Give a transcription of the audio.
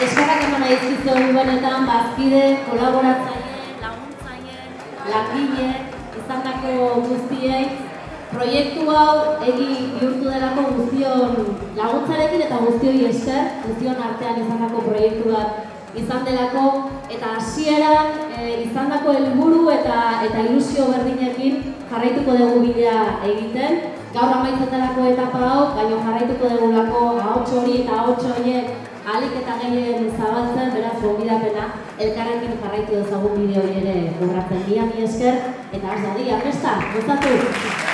Eskerrak eman aizkizu benetan, bazkide, kolaboratzaile, laguntzaile, langile, izandako guztiei. Proiektu hau bihurtu delako guztion laguntzarekin eta guztioi esker, guztion artean izandako proiektu bat izan delako, eta hasieran izandako helburu eta ilusio berdinekin jarraituko dugu bidea egiten. Gaur amaitzen delako etapa hau, baina jarraituko dugulako ahots hori eta ahots horiek ahalik eta gehien zabaltzen, beraz gonbidapena elkarrekin jarraitu dezagun bideo hori ere urratzen. Mila esker eta has dadila, festa, gozatu!